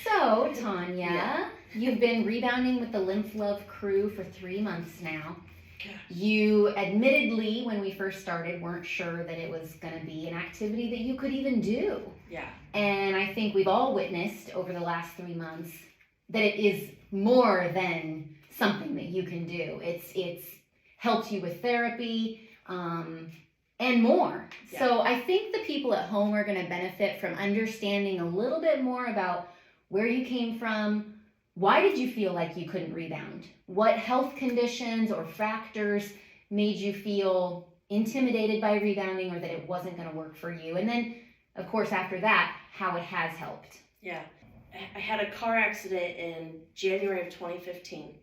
So, Tanya, Yeah. you've been rebounding with the Lymph Love crew for 3 months now. Gosh. You admittedly, when we first started, weren't sure that it was going to be an activity that you could even do. Yeah. And I think we've all witnessed over the last 3 months that it is more than something that you can do. It's helped you with therapy and more. Yeah. So I think the people at home are going to benefit from understanding a little bit more about where you came from. Why did you feel like you couldn't rebound? What health conditions or factors made you feel intimidated by rebounding or that it wasn't going to work for you? And then, of course, after that, how it has helped. Yeah. I had a car accident in January of 2015.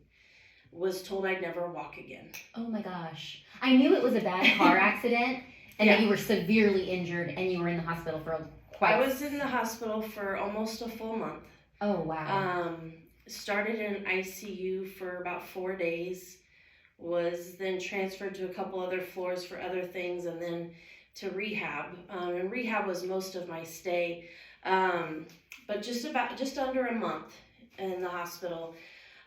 Was told I'd never walk again. Oh my gosh. I knew it was a bad car accident and Yeah. that you were severely injured and you were in the hospital for quite... I was in the hospital for almost a full month. Oh, wow. Started in ICU for about 4 days, was then transferred to a couple other floors for other things, and then to rehab. And rehab was most of my stay, but just under a month in the hospital.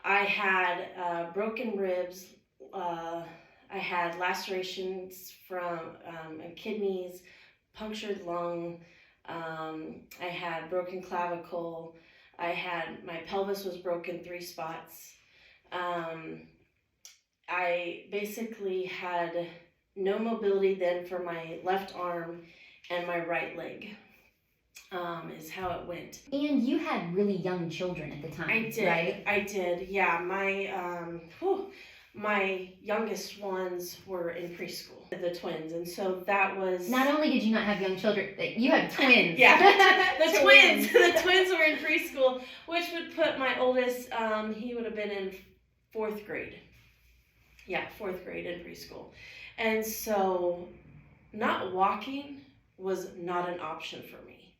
I had broken ribs. I had lacerations from kidneys, punctured lung. I had broken clavicle. My pelvis was broken 3 spots. I basically had no mobility then for my left arm and my right leg, is how it went. And you had really young children at the time, I did, right? I did, yeah. My youngest ones were in preschool, the twins, and so that was... Not only did you not have young children, you had twins. Yeah, the twins. The twins were in preschool, which would put my oldest, he would have been in 4th grade. Yeah, 4th grade in preschool. And so not walking was not an option for me.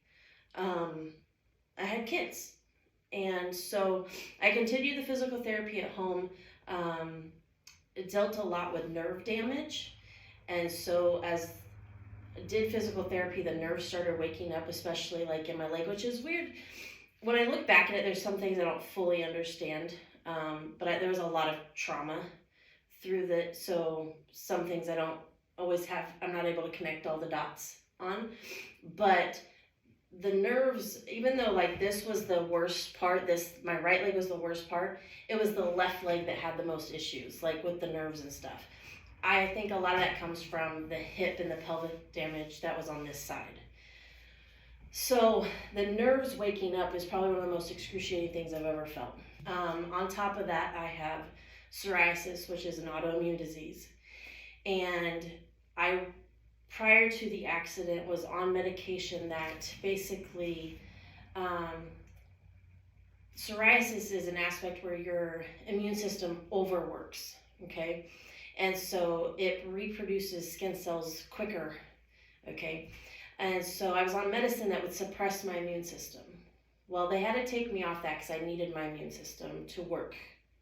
I had kids. And so I continued the physical therapy at home. It dealt a lot with nerve damage. And so as I did physical therapy, the nerves started waking up, especially like in my leg, which is weird. When I look back at it, there's some things I don't fully understand. But there was a lot of trauma through that. So some things I don't always have, I'm not able to connect all the dots on. But the nerves, even though like this was the worst part, my right leg was the worst part, it was the left leg that had the most issues, like with the nerves and stuff. I think a lot of that comes from the hip and the pelvic damage that was on this side. So the nerves waking up is probably one of the most excruciating things I've ever felt. On top of that, I have psoriasis, which is an autoimmune disease. And prior to the accident, was on medication that basically, psoriasis is an aspect where your immune system overworks, okay? And so it reproduces skin cells quicker, okay? And so I was on medicine that would suppress my immune system. Well, they had to take me off that because I needed my immune system to work,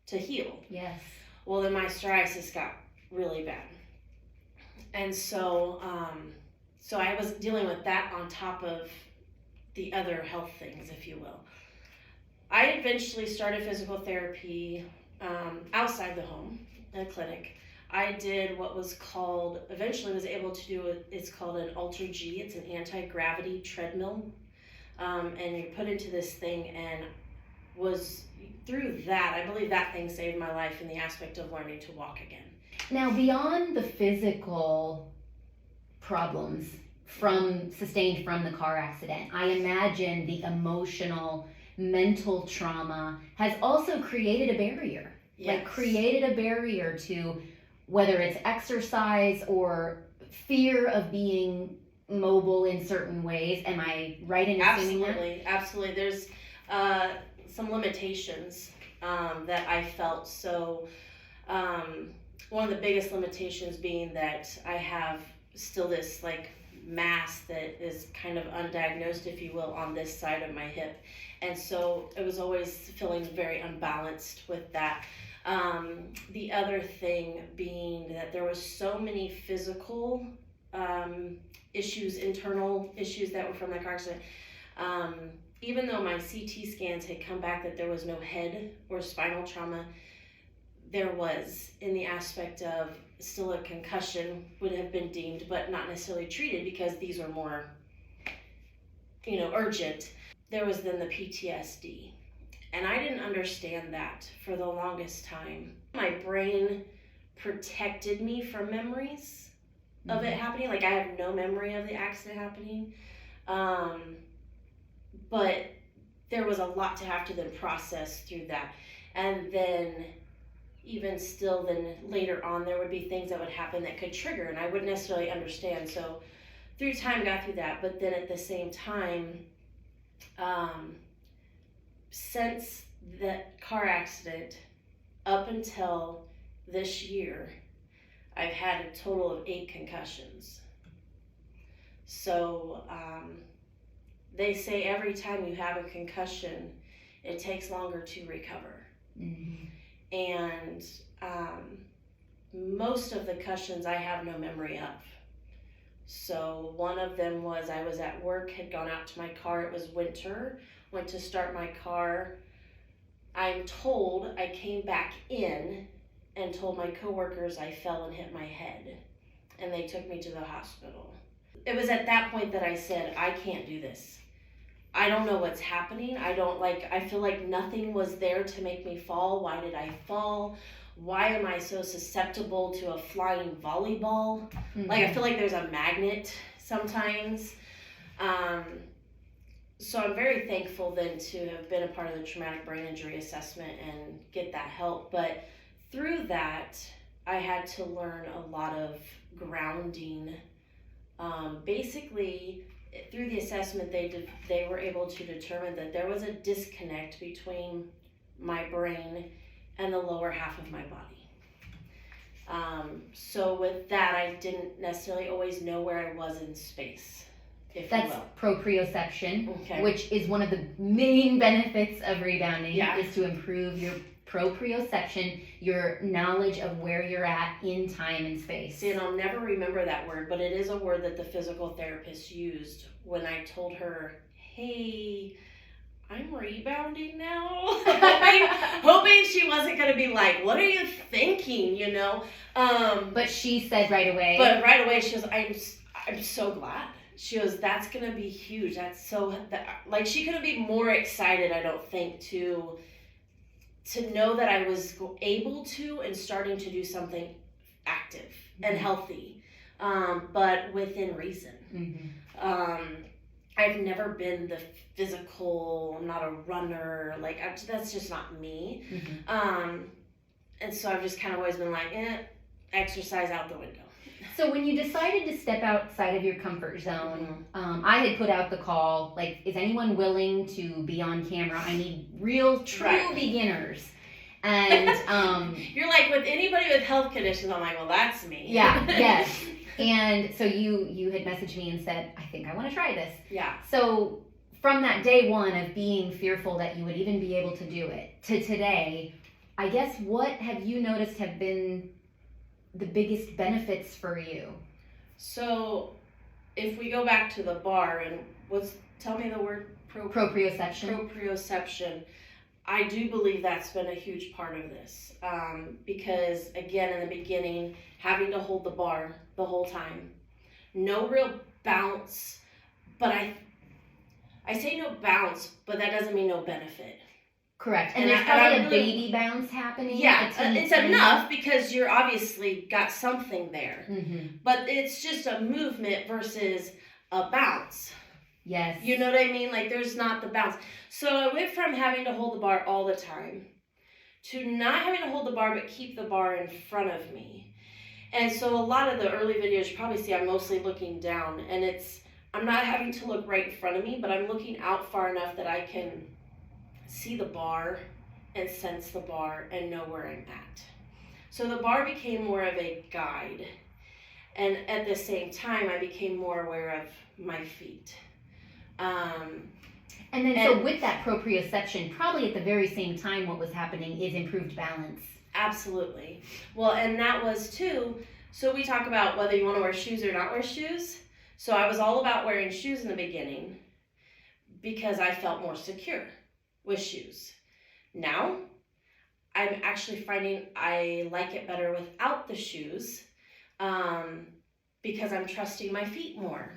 to heal. Yes. Well, then my psoriasis got really bad. And so, so I was dealing with that on top of the other health things, if you will. I eventually started physical therapy outside the home, in a clinic. I did what was called, eventually was able to do it's called an 𝐒𝐡𝐢𝐬. It's an anti-gravity treadmill. And you're put into this thing, and was through that, I believe that thing saved my life in the aspect of learning to walk again. Now, beyond the physical problems sustained from the car accident, I imagine the emotional, mental trauma has also created a barrier. Yes. Like created a barrier to whether it's exercise or fear of being mobile in certain ways. Am I right in assuming that? Absolutely. There's some limitations that I felt. So one of the biggest limitations being that I have still this like mass that is kind of undiagnosed, if you will, on this side of my hip. And so it was always feeling very unbalanced with that. The other thing being that there was so many physical issues, internal issues that were from the car accident. even though my CT scans had come back that there was no head or spinal trauma, there was, in the aspect of still a concussion would have been deemed, but not necessarily treated because these were more, urgent. There was then the PTSD. And I didn't understand that for the longest time. My brain protected me from memories of it happening. Like, I have no memory of the accident happening. But there was a lot to have to then process through that. And then even still then later on, there would be things that would happen that could trigger, and I wouldn't necessarily understand. So through time, got through that. But then at the same time, since that car accident up until this year, I've had a total of 8 concussions. So they say every time you have a concussion, it takes longer to recover. And most of the concussions I have no memory of. So one of them was I was at work, had gone out to my car, it was winter, went to start my car. I'm told I came back in and told my coworkers I fell and hit my head, and they took me to the hospital. It was at that point that I said, I can't do this. I don't know what's happening. I feel like nothing was there to make me fall. Why did I fall? Why am I so susceptible to a flying volleyball? Like, I feel like there's a magnet sometimes. So I'm very thankful then to have been a part of the traumatic brain injury assessment and get that help. But through that, I had to learn a lot of grounding. Basically, through the assessment, they were able to determine that there was a disconnect between my brain and the lower half of my body. So with that, I didn't necessarily always know where I was in space, if you That's will. proprioception, Okay. which is one of the main benefits of rebounding, Yeah. is to improve your proprioception, your knowledge of where you're at in time and space. See, and I'll never remember that word, but it is a word that the physical therapist used when I told her, hey, I'm rebounding now. hoping she wasn't going to be like, what are you thinking, But she said right away. But right away, she goes, I'm so glad. She goes, that's going to be huge. She couldn't be more excited, I don't think, to know that I was able to and starting to do something active and healthy, but within reason. I've never been the physical, I'm not a runner, that's just not me. And so I've just kind of always been like, exercise out the window. So when you decided to step outside of your comfort zone, I had put out the call, like, is anyone willing to be on camera? I need real, true beginners. And you're like, with anybody with health conditions, I'm like, well, that's me. Yeah, yes. And so you had messaged me and said, I think I want to try this. Yeah. So from that day one of being fearful that you would even be able to do it to today, I guess what have you noticed have been the biggest benefits for you? So if we go back to the bar and tell me the word proprioception. Proprioception. I do believe that's been a huge part of this, because again, in the beginning, having to hold the bar the whole time, no real bounce, but I say no bounce, but that doesn't mean no benefit. Correct. And there's probably a baby bounce happening. Yeah, it's enough because you're obviously got something there, but it's just a movement versus a bounce. Yes. You know what I mean? Like, there's not the bounce. So I went from having to hold the bar all the time to not having to hold the bar but keep the bar in front of me. And so a lot of the early videos you probably see I'm mostly looking down, and I'm not having to look right in front of me, but I'm looking out far enough that I can see the bar and sense the bar and know where I'm at. So the bar became more of a guide, and at the same time I became more aware of my feet. So with that proprioception, probably at the very same time what was happening is improved balance. Absolutely. Well, and that was too, so we talk about whether you want to wear shoes or not wear shoes. So I was all about wearing shoes in the beginning, because I felt more secure with shoes. Now, I'm actually finding I like it better without the shoes, because I'm trusting my feet more.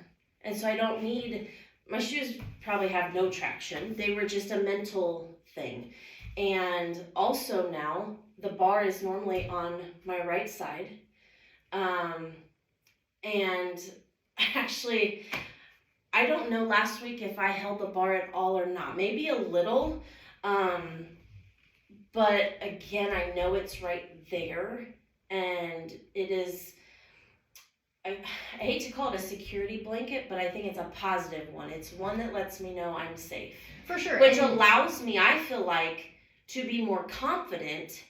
And so I don't need, my shoes probably have no traction. They were just a mental thing. And also now, the bar is normally on my right side. And actually, I don't know last week if I held the bar at all or not. Maybe a little. But again, I know it's right there. And it is, I hate to call it a security blanket, but I think it's a positive one. It's one that lets me know I'm safe. For sure. Which allows me, I feel like, to be more confident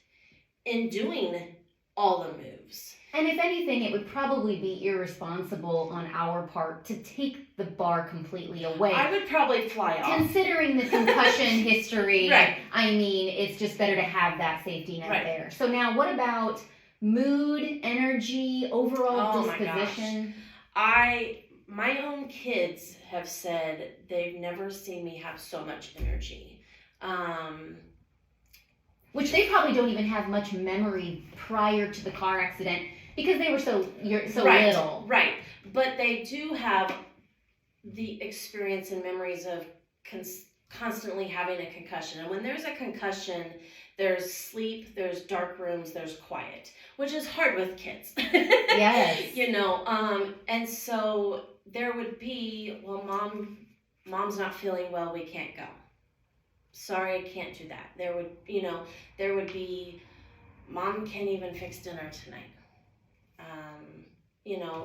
in doing all the moves. And if anything, it would probably be irresponsible on our part to take the bar completely away. I would probably fly off. Considering the concussion history, right. I mean, it's just better to have that safety net right. there. So now what about mood, energy, overall disposition? My own kids have said they've never seen me have so much energy. Which they probably don't even have much memory prior to the car accident because they were so right, little. Right. But they do have the experience and memories of constantly having a concussion. And when there's a concussion, there's sleep, there's dark rooms, there's quiet, which is hard with kids. Yes. You know, and so there would be, well, mom's not feeling well, we can't go. Sorry, I can't do that. There would be, mom can't even fix dinner tonight.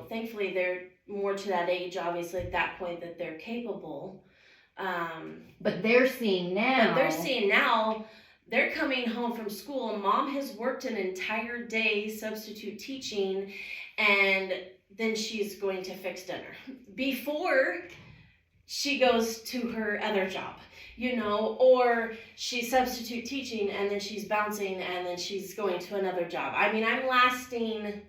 Thankfully they're more to that age, obviously, at that point that they're capable. But they're seeing now. They're coming home from school. Mom has worked an entire day substitute teaching, and then she's going to fix dinner before she goes to her other job, or she's substitute teaching and then she's bouncing and then she's going to another job. I mean, I'm lasting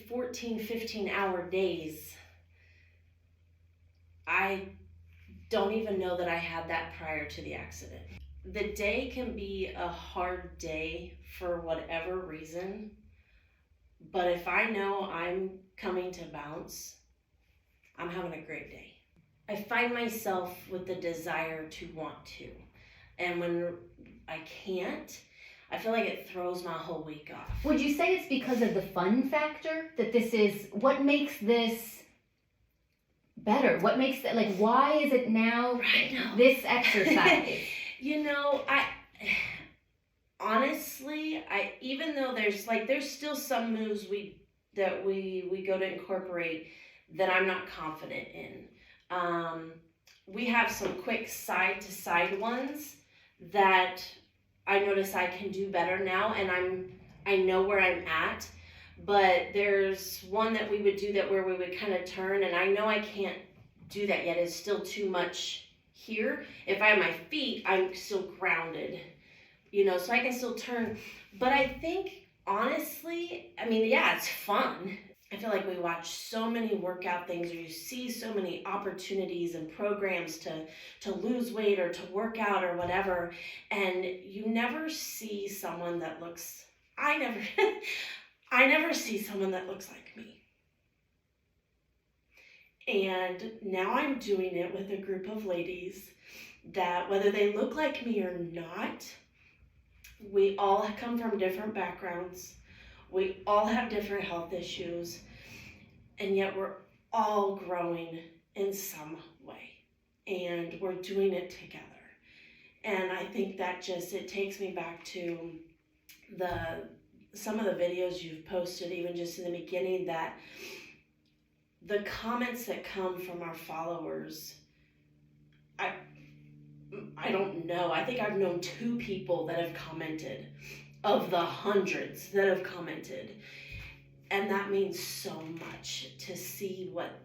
14, 15-hour days. I don't even know that I had that prior to the accident. The day can be a hard day for whatever reason, but if I know I'm coming to bounce, I'm having a great day. I find myself with the desire to want to, and when I can't, I feel like it throws my whole week off. Would you say it's because of the fun factor that this is, what makes this better? What makes it, like, why is it now this exercise? Honestly, even though there's still some moves that we go to incorporate that I'm not confident in. We have some quick side to side ones that I notice I can do better now, and I know where I'm at. But there's one that we would do that where we would kind of turn, and I know I can't do that yet. It's still too much here. If I have my feet, I'm still grounded, so I can still turn. But I think, honestly, it's fun. I feel like we watch so many workout things, or you see so many opportunities and programs to lose weight or to work out or whatever, and you never see someone that looks, I never see someone that looks like me. And now I'm doing it with a group of ladies that, whether they look like me or not, we all come from different backgrounds. We all have different health issues, and yet we're all growing in some way, and we're doing it together. And I think that it takes me back to some of the videos you've posted, even just in the beginning, that the comments that come from our followers, I don't know. I think I've known 2 people that have commented of the hundreds that have commented. And that means so much to see what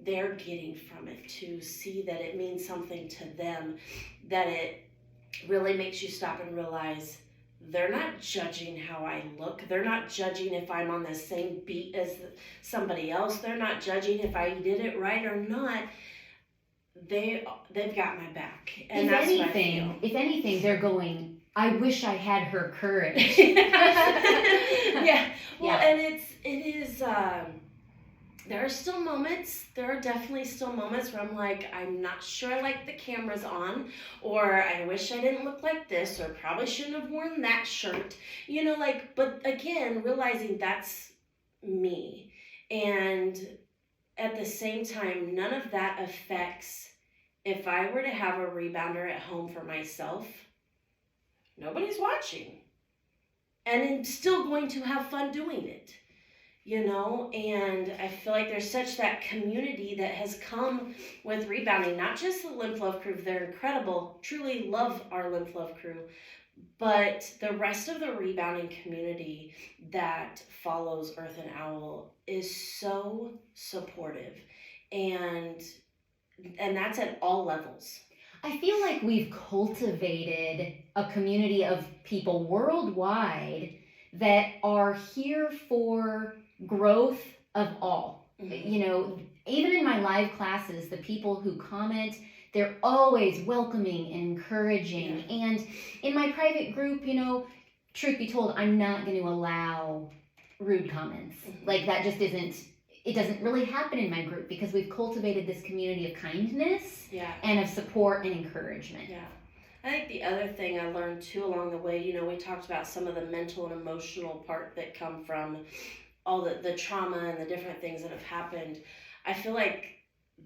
they're getting from it, to see that it means something to them, that it really makes you stop and realize they're not judging how I look. They're not judging if I'm on the same beat as somebody else. They're not judging if I did it right or not. They've got my back, and if that's anything, what I feel. If anything, they're going, I wish I had her courage. Yeah. Well, Yeah. and it is. There are still moments. There are definitely still moments where I'm like, I'm not sure I like the cameras on, or I wish I didn't look like this, or probably shouldn't have worn that shirt. You know, like. But again, realizing that's me, and at the same time, none of that affects. If I were to have a rebounder at home for myself, nobody's watching. And I'm still going to have fun doing it, you know? And I feel like there's such that community that has come with rebounding, not just the Lymph Love crew, they're incredible, truly love our Lymph Love crew, but the rest of the rebounding community that follows Earth and Owl is so supportive. And that's at all levels. I feel like we've cultivated a community of people worldwide that are here for growth of all. Mm-hmm. You know, even in my live classes, the people who comment, they're always welcoming and encouraging. Yeah. And in my private group, you know, truth be told, I'm not going to allow rude comments. Mm-hmm. Like that just isn't. It doesn't really happen in my group because we've cultivated this community of kindness and of support and encouragement. Yeah. I think the other thing I learned too along the way, you know, we talked about some of the mental and emotional part that come from all the trauma and the different things that have happened. I feel like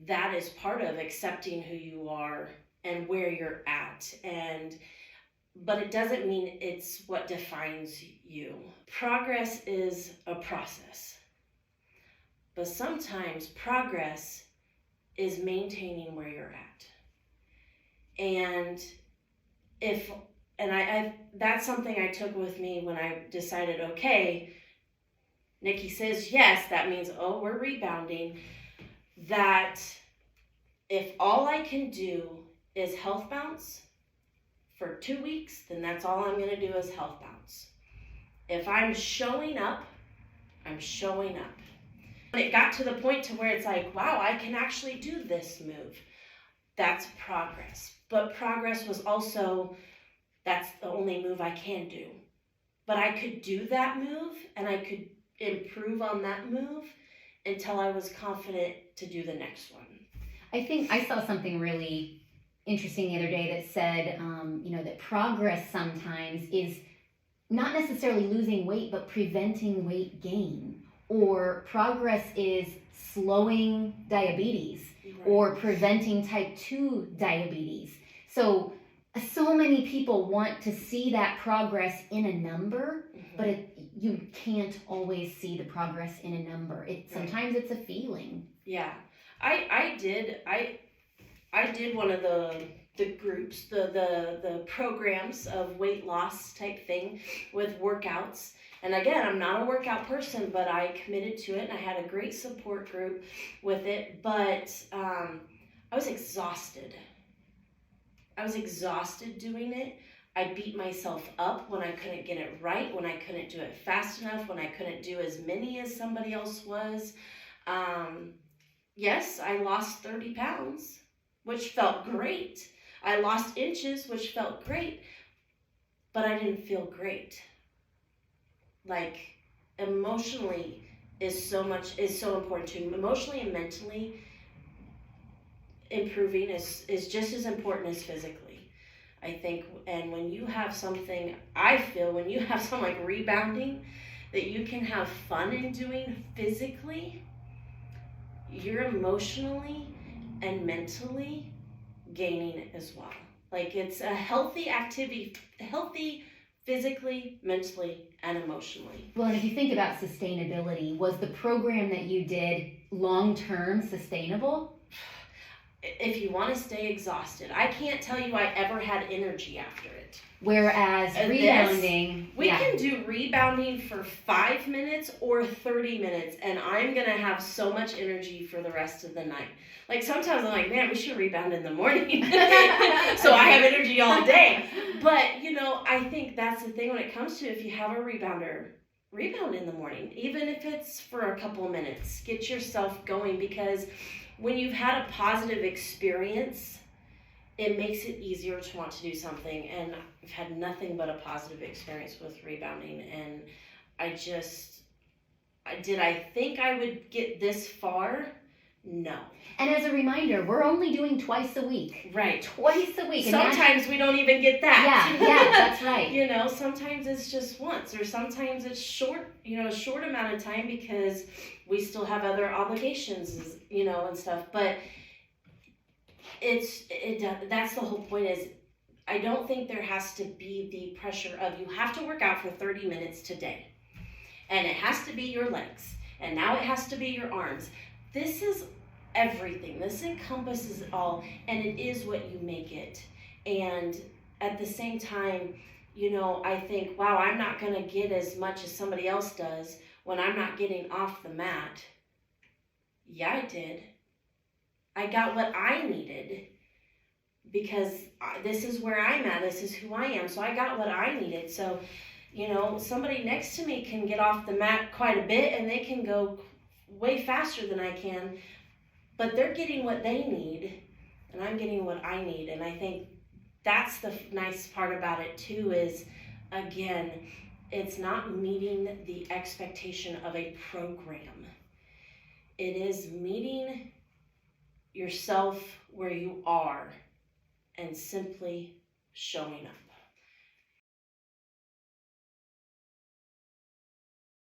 that is part of accepting who you are and where you're at. But it doesn't mean it's what defines you. Progress is a process. But sometimes progress is maintaining where you're at. And I that's something I took with me when I decided, okay, Nikki says yes, that means, oh, we're rebounding. That if all I can do is health bounce for 2 weeks, then that's all I'm going to do is health bounce. If I'm showing up, I'm showing up. When it got to the point to where it's like, wow, I can actually do this move. That's progress. But progress was also, that's the only move I can do. But I could do that move and I could improve on that move until I was confident to do the next one. I think I saw something really interesting the other day that said, you know, that progress sometimes is not necessarily losing weight, but preventing weight gain. Or progress is slowing diabetes, right, or preventing type 2 diabetes. So many people want to see that progress in a number, mm-hmm, but you can't always see the progress in a number. Sometimes it's a feeling. Yeah, I did one of the groups, the programs of weight loss type thing with workouts. And again, I'm not a workout person, but I committed to it and I had a great support group with it. But I was exhausted. I was exhausted doing it. I beat myself up when I couldn't get it right, when I couldn't do it fast enough, when I couldn't do as many as somebody else was. Yes, I lost 30 pounds, which felt great. I lost inches, which felt great, but I didn't feel great. Like, emotionally is so important too. Emotionally and mentally improving is just as important as physically, I think. And when you have something, I feel when you have something like rebounding that you can have fun in doing physically, you're emotionally and mentally gaining it as well. Like, it's a healthy activity, healthy physically, mentally, and emotionally. Well, and if you think about sustainability, was the program that you did long-term sustainable? If you want to stay exhausted, I can't tell you I ever had energy after it. it. Whereas And rebounding, We can do rebounding for 5 minutes or 30 minutes, and I'm going to have so much energy for the rest of the night. Like sometimes I'm like, man, we should rebound in the morning. So I have energy all day. But, you know, I think that's the thing when it comes to if you have a rebounder, rebound in the morning, even if it's for a couple of minutes. Get yourself going, because when you've had a positive experience, it makes it easier to want to do something. And I've had nothing but a positive experience with rebounding. And did I think I would get this far? No. And as a reminder, we're only doing twice a week. Right. Twice a week. Sometimes we don't even get that. Yeah, that's right. You know, sometimes it's just once, or sometimes it's short, a short amount of time because we still have other obligations, and stuff. But that's the whole point is I don't think there has to be the pressure of you have to work out for 30 minutes today. And it has to be your legs. And now it has to be your arms. This is everything. This encompasses it all, and it is what you make it. And at the same time, I think, wow, I'm not going to get as much as somebody else does when I'm not getting off the mat. Yeah, I did. I got what I needed because this is where I'm at. This is who I am. So I got what I needed. So, somebody next to me can get off the mat quite a bit, and they can go way faster than I can, but they're getting what they need, and I'm getting what I need. And I think that's the nice part about it too is, again, it's not meeting the expectation of a program. It is meeting yourself where you are and simply showing up.